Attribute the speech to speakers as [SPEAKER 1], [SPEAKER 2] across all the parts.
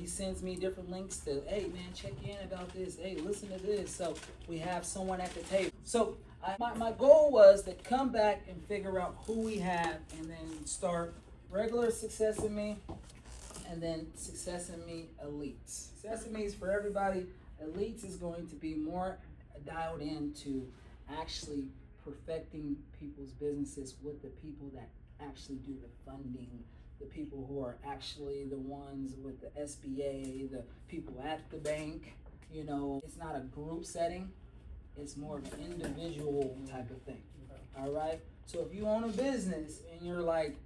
[SPEAKER 1] he sends me different links to, hey man, check in about this. Hey, listen to this. So we have someone at the table. So my goal was to come back and figure out who we have, and then start regular Success in Me, and then Success in Me Elites. Success in Me is for everybody. Elites is going to be more dialed into actually perfecting people's businesses with the people that actually do the funding, the people who are actually the ones with the SBA, the people at the bank. You know, it's not a group setting, it's more of an individual type of thing. All right? So if you own a business and you're like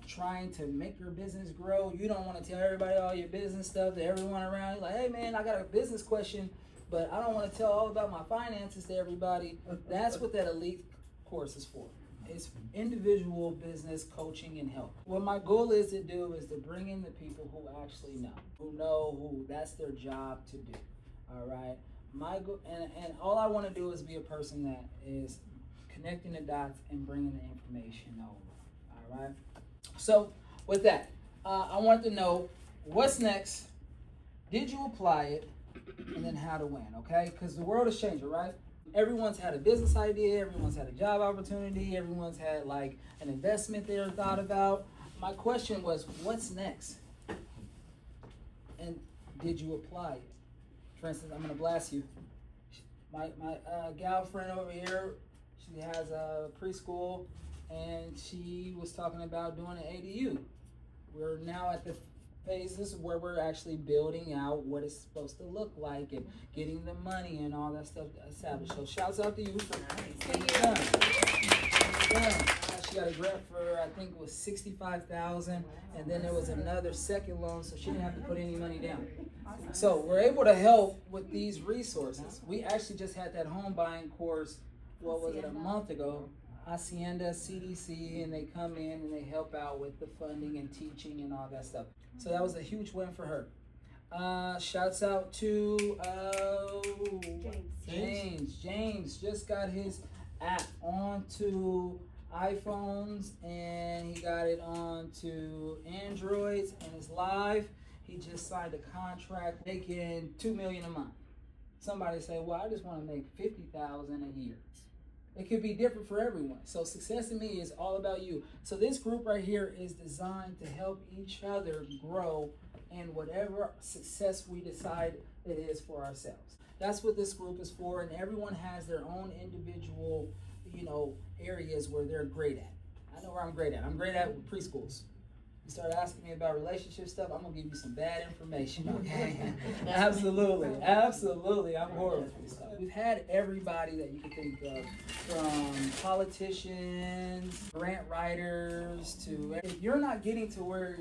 [SPEAKER 1] trying to make your business grow, you don't want to tell everybody all your business stuff to everyone around. You're like, hey man, I got a business question, but I don't want to tell all about my finances to everybody. That's what that elite course is for. It's individual business coaching and help. What my goal is to do is to bring in the people who actually know who that's their job to do. All right. My goal, and all I want to do is be a person that is connecting the dots and bringing the information over. All right. So with that, I want to know what's next. Did you apply it? And then how to win, okay? Because the world is changing, right? Everyone's had a business idea, everyone's had a job opportunity, everyone's had like an investment they're thought about. My question was, what's next? And did you apply it? For instance, I'm gonna blast you. My gal friend over here, she has a preschool, and she was talking about doing an ADU. We're now at the phases where we're actually building out what it's supposed to look like and getting the money and all that stuff established. So shouts out to you for getting it done. She got a grant for, I think it was $65,000, and then there was another second loan, so she didn't have to put any money down. So we're able to help with these resources. We actually just had that home buying course, what was it, a month ago? Hacienda, CDC, and they come in and they help out with the funding and teaching and all that stuff. So that was a huge win for her. Shouts out to James. James just got his app onto iPhones, and he got it onto Androids, and it's live. He just signed a contract making $2 million a month. Somebody say, well, I just want to make $50,000 a year. It could be different for everyone. So Success in Me is all about you. So this group right here is designed to help each other grow in whatever success we decide it is for ourselves. That's what this group is for, and everyone has their own individual, areas where they're great at. I know where I'm great at. I'm great at with preschools. You start asking me about relationship stuff, I'm gonna give you some bad information, okay? Absolutely, I'm horrible for this stuff. We've had everybody that you can think of, from politicians, grant writers, to, if you're not getting to where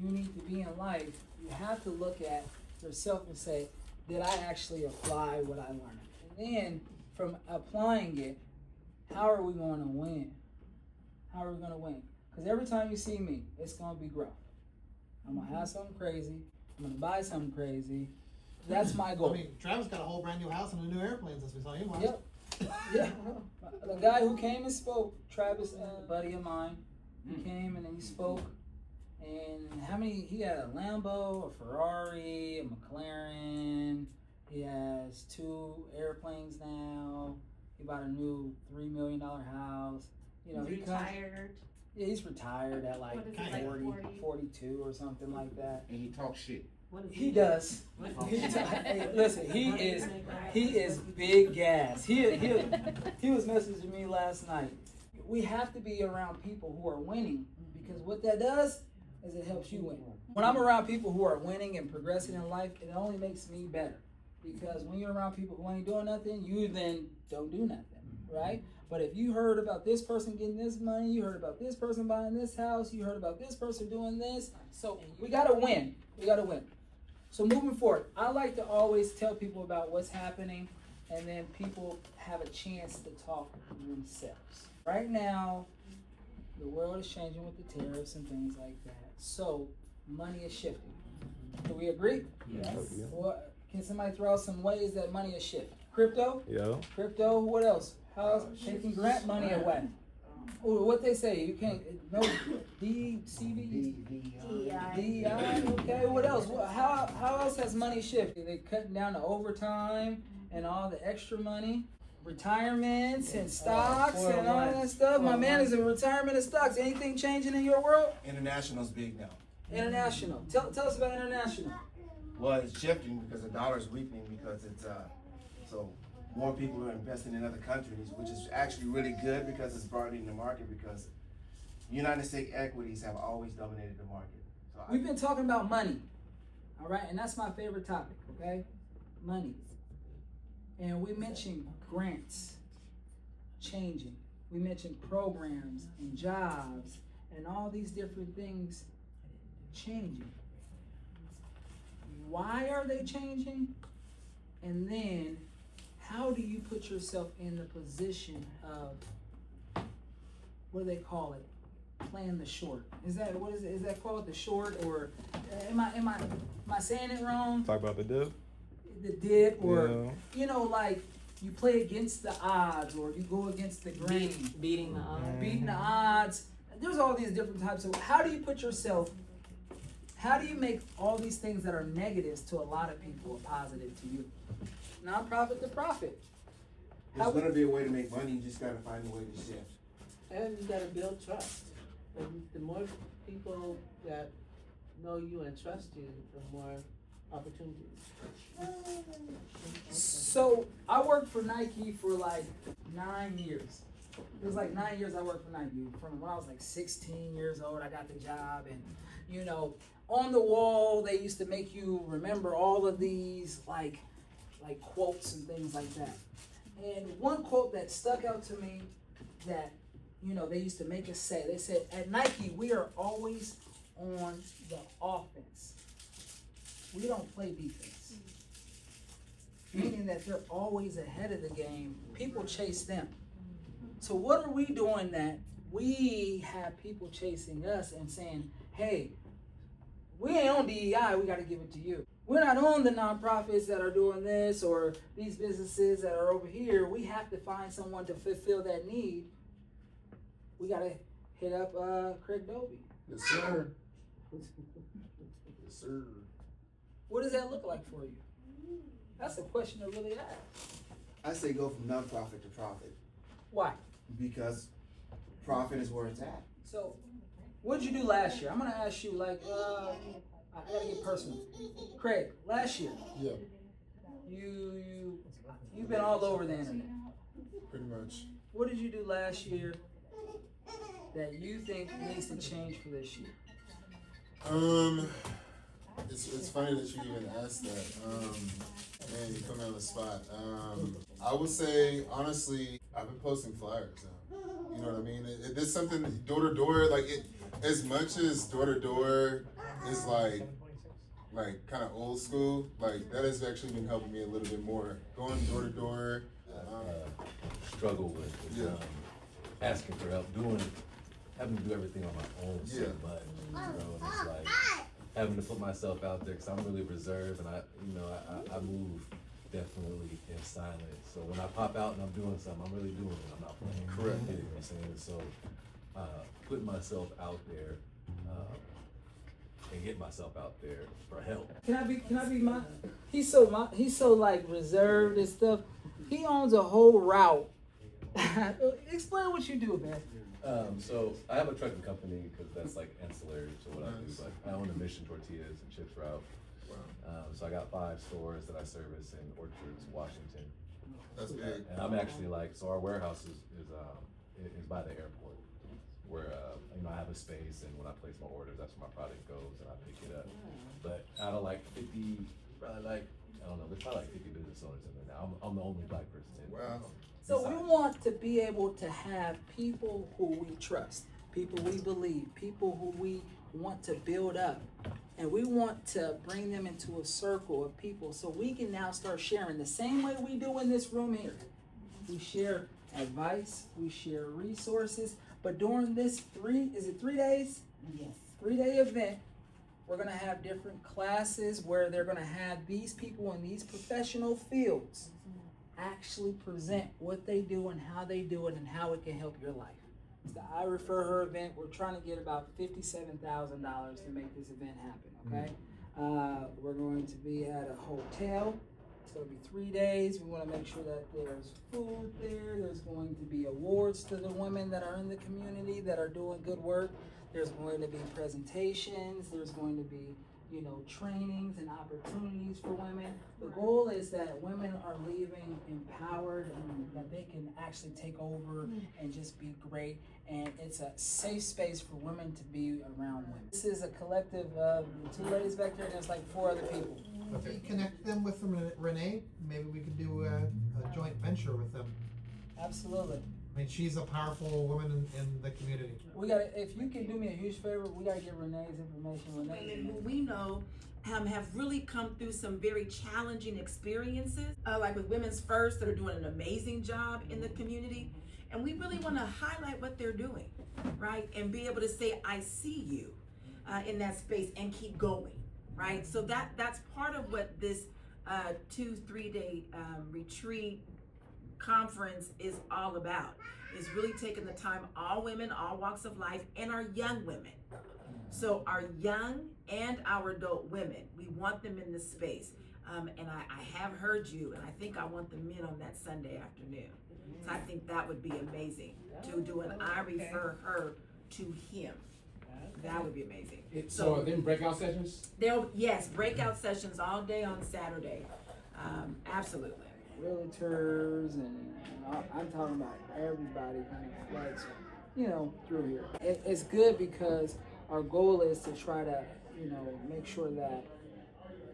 [SPEAKER 1] you need to be in life, you have to look at yourself and say, did I actually apply what I learned? And then, from applying it, how are we going to win? How are we going to win? Because every time you see me, it's going to be growth. I'm going to have something crazy. I'm going to buy something crazy. That's my goal.
[SPEAKER 2] I mean, Travis got a whole brand new house and a new airplane since we saw him last.
[SPEAKER 1] Yep. Yeah. The guy who came and spoke, Travis, a buddy of mine, he came and he spoke. And he had a Lambo, a Ferrari, a McLaren. He has 2 airplanes now. He bought a new $3 million house.
[SPEAKER 3] He's retired.
[SPEAKER 1] Yeah, he's retired at like 42 or something like that.
[SPEAKER 4] And he talks shit.
[SPEAKER 1] He does. Hey, listen, he is big gas. He was messaging me last night. We have to be around people who are winning, because what that does is it helps you win. When I'm around people who are winning and progressing in life, it only makes me better. Because when you're around people who ain't doing nothing, you then don't do nothing, right? But if you heard about this person getting this money, you heard about this person buying this house, you heard about this person doing this, so we gotta win. We gotta win. So moving forward, I like to always tell people about what's happening, and then people have a chance to talk themselves. Right now, the world is changing with the tariffs and things like that. So money is shifting. Do we agree?
[SPEAKER 4] Yes.
[SPEAKER 1] Can somebody throw out some ways that money is shifting? Crypto?
[SPEAKER 5] Yeah.
[SPEAKER 1] Crypto, what else? How's taking grant money away? Or what they say, you can't, no, DCV? DEI, okay, what else? How else has money shifted? They cutting down the overtime and all the extra money, retirements and stocks and all that stuff. My man is in retirement and stocks. Anything changing in your world?
[SPEAKER 3] International's big now.
[SPEAKER 1] International. Tell us about international.
[SPEAKER 3] Well, it's shifting because the dollar's weakening because it's so more people are investing in other countries, which is actually really good because it's broadening the market because United States equities have always dominated the market. So
[SPEAKER 1] We've been talking about money, all right, and that's my favorite topic, okay? Money. And we mentioned grants changing. We mentioned programs and jobs and all these different things changing. Why are they changing? And then how do you put yourself in the position of, what do they call it? Playing the short. Is that called the short, or am I saying it wrong?
[SPEAKER 4] Talk about the dip.
[SPEAKER 1] The dip, or you know, like you play against the odds, or you go against the grain.
[SPEAKER 5] Beating the odds.
[SPEAKER 1] Beating the odds. There's all these different types of. How do you put yourself? How do you make all these things that are negatives to a lot of people a positive to you? Nonprofit to profit.
[SPEAKER 3] there's going to be a way to make money. You just got to find a way to shift.
[SPEAKER 5] And you gotta build trust. And the more people that know you and trust you, the more opportunities.
[SPEAKER 1] So I worked for Nike for like 9 years. It was like 9 years I worked for Nike. From when I was like 16 years old, I got the job, and you know, on the wall they used to make you remember all of these like quotes and things like that. And one quote that stuck out to me that, you know, they used to make us say, they said, at Nike, we are always on the offense. We don't play defense. Meaning that they're always ahead of the game. People chase them. So what are we doing that we have people chasing us and saying, hey, we ain't on DEI, we got to give it to you. We're not on the nonprofits that are doing this or these businesses that are over here. We have to find someone to fulfill that need. We got to hit up Craig Dobie.
[SPEAKER 6] Yes, sir. Yes, sir.
[SPEAKER 1] What does that look like for you? That's a question to really ask.
[SPEAKER 3] I say go from nonprofit to profit
[SPEAKER 1] Why?
[SPEAKER 3] because profit is where it's at.
[SPEAKER 1] So, what did you do last year? I'm going to ask you, like, I got to get personal. Craig, last year,
[SPEAKER 6] Yeah,
[SPEAKER 1] you've been all over the internet.
[SPEAKER 6] pretty much.
[SPEAKER 1] What did you do last year that you think needs to change for this year?
[SPEAKER 6] It's funny that you even asked that. Man, you put me on the spot. I would say honestly, I've been posting flyers now. You know what I mean? There's something door to door, like it. As much as door to door is like kind of old school, like that has actually been helping me a little bit more. Going door to door.
[SPEAKER 7] Struggle with asking for help, having to do everything on my own so much, you know, and it's like having to put myself out there because I'm really reserved and I move definitely in silence. So when I pop out and I'm doing something, I'm really doing it. I'm not playing.
[SPEAKER 6] Correct.
[SPEAKER 7] You know what I'm saying? So putting myself out there and get myself out there for help.
[SPEAKER 1] Can I be my? He's so like reserved and stuff. He owns a whole route. Explain what you do, man.
[SPEAKER 7] So I have a trucking company because that's like ancillary to what I do. But I own a Mission Tortillas and Chips route. So I got 5 stores that I service in Orchards, Washington.
[SPEAKER 6] That's big.
[SPEAKER 7] And I'm actually so our warehouse is by the airport, where I have a space, and when I place my orders, that's where my product goes, and I pick it up. But out of like 50, probably like I don't know, there's probably like 50 business owners in there now. I'm the only black person in there.
[SPEAKER 6] Wow.
[SPEAKER 1] So we want to be able to have people who we trust, people we believe, people who we want to build up. And we want to bring them into a circle of people so we can now start sharing the same way we do in this room here. We share advice, we share resources, but during this 3 days? Yes. 3-day event, we're gonna have different classes where they're gonna have these people in these professional fields actually present what they do and how they do it and how it can help your life. It's the I Refer Her event. We're trying to get about $57,000 to make this event happen, okay? We're going to be at a hotel. It's going to be 3 days. We want to make sure that there's food there. There's going to be awards to the women that are in the community that are doing good work. There's going to be presentations. There's going to be, you know, trainings and opportunities for women. The goal is that women are leaving empowered and that they can actually take over and just be great. And it's a safe space for women to be around women. This is a collective of 2 ladies back there, and there's like 4 other people.
[SPEAKER 2] If you connect them with Renee, maybe we could do a joint venture with them.
[SPEAKER 1] Absolutely.
[SPEAKER 2] I mean, she's a powerful woman in the community.
[SPEAKER 1] We got. If you can do me a huge favor, we gotta get Renee's information.
[SPEAKER 4] Women who we know have really come through some very challenging experiences, like with Women's First, that are doing an amazing job in the community. And we really want to highlight what they're doing, right? And be able to say, I see you in that space, and keep going, right? So that's part of what this 2-3 day retreat conference is all about, is really taking the time, all women, all walks of life, and our young women. So our young and our adult women, we want them in this space. And I have heard you, and I think I want them in on that Sunday afternoon. So I think that would be amazing, to do an I Refer Her to him. That would be amazing.
[SPEAKER 8] So then breakout sessions?
[SPEAKER 4] Yes, breakout sessions all day on Saturday. Absolutely.
[SPEAKER 1] Realtors and I'm talking about everybody kind of floods, you know, through here. It's good because our goal is to try to, you know, make sure that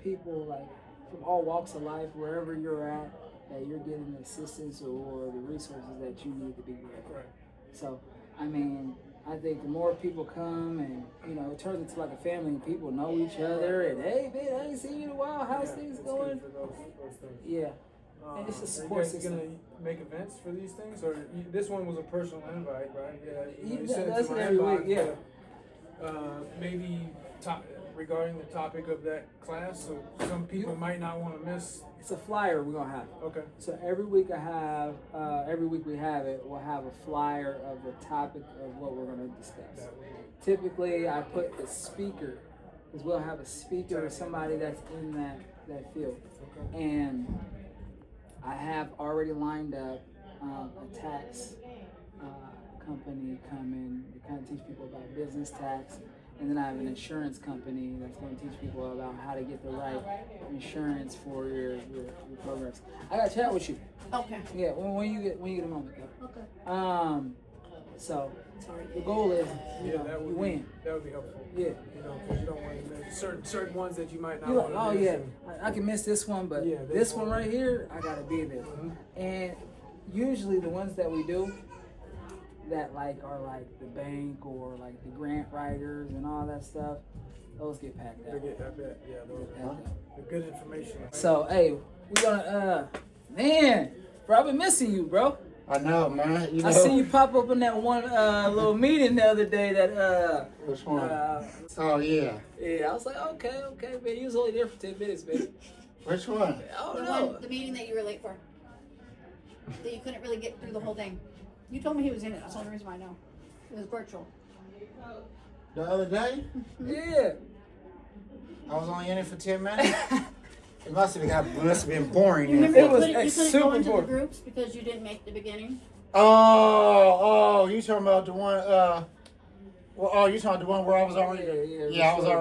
[SPEAKER 1] people like from all walks of life, wherever you're at, that you're getting the assistance or the resources that you need to be with.
[SPEAKER 8] Right.
[SPEAKER 1] So, I mean, I think the more people come and, you know, it turns into like a family and people know each other and, hey, man, I ain't seen you in a while. How's things going?
[SPEAKER 9] Those things.
[SPEAKER 1] Yeah. And it's a support
[SPEAKER 9] Are you guys
[SPEAKER 1] system.
[SPEAKER 9] gonna make events for these things, or this one was a personal invite, right? Yeah, you sent it
[SPEAKER 1] That's
[SPEAKER 9] to my
[SPEAKER 1] every
[SPEAKER 9] inbox,
[SPEAKER 1] week, yeah.
[SPEAKER 9] Maybe regarding the topic of that class, so some people might not want to miss.
[SPEAKER 1] It's a flyer we're gonna have.
[SPEAKER 9] Okay.
[SPEAKER 1] So every week every week we have it, we'll have a flyer of the topic of what we're gonna discuss. Typically I put the speaker, because we'll have a speaker or somebody that's in that field.
[SPEAKER 9] Okay.
[SPEAKER 1] And I have already lined up a tax company coming to kind of teach people about business tax. And then I have an insurance company that's going to teach people about how to get the right insurance for your programs. I got to chat with you.
[SPEAKER 10] Okay.
[SPEAKER 1] Yeah, when you get a moment.
[SPEAKER 10] Okay.
[SPEAKER 1] So the goal is, you know,
[SPEAKER 9] that
[SPEAKER 1] you
[SPEAKER 9] would
[SPEAKER 1] win.
[SPEAKER 9] That would be helpful.
[SPEAKER 1] Yeah.
[SPEAKER 9] You know, because you don't want to miss certain ones that you might not
[SPEAKER 1] You're
[SPEAKER 9] want
[SPEAKER 1] like,
[SPEAKER 9] to
[SPEAKER 1] oh
[SPEAKER 9] miss.
[SPEAKER 1] yeah, I can miss this one, but
[SPEAKER 9] Yeah,
[SPEAKER 1] this one right here, I gotta be there.
[SPEAKER 9] Mhm.
[SPEAKER 1] And usually the ones that we do that like are like the bank or like the grant writers and all that stuff, those get packed out.
[SPEAKER 9] I bet. Yeah, the good information.
[SPEAKER 1] So hey, we gonna man, bro, I've been missing you, bro.
[SPEAKER 11] I know, man. You know.
[SPEAKER 1] I seen you pop up in that one little meeting the other day that
[SPEAKER 11] Which one? Oh yeah.
[SPEAKER 1] yeah, I was like, okay, man, you was only there for 10 minutes, man.
[SPEAKER 11] Which one?
[SPEAKER 1] I don't
[SPEAKER 10] The
[SPEAKER 1] know.
[SPEAKER 10] one, the meeting that you were late for. That you couldn't really get through the whole thing. You told me he was in it. That's the only reason why I know. It was virtual.
[SPEAKER 11] The other day?
[SPEAKER 1] Yeah.
[SPEAKER 11] I was only in it for 10 minutes. It must have been boring.
[SPEAKER 10] You remember
[SPEAKER 1] It
[SPEAKER 10] you
[SPEAKER 1] was
[SPEAKER 10] couldn't
[SPEAKER 1] super
[SPEAKER 10] go into the
[SPEAKER 1] boring.
[SPEAKER 10] groups because you didn't make the beginning?
[SPEAKER 11] Oh, you talking about the one? You talking about the one where I was already?
[SPEAKER 1] Yeah,
[SPEAKER 11] Yeah, I was already.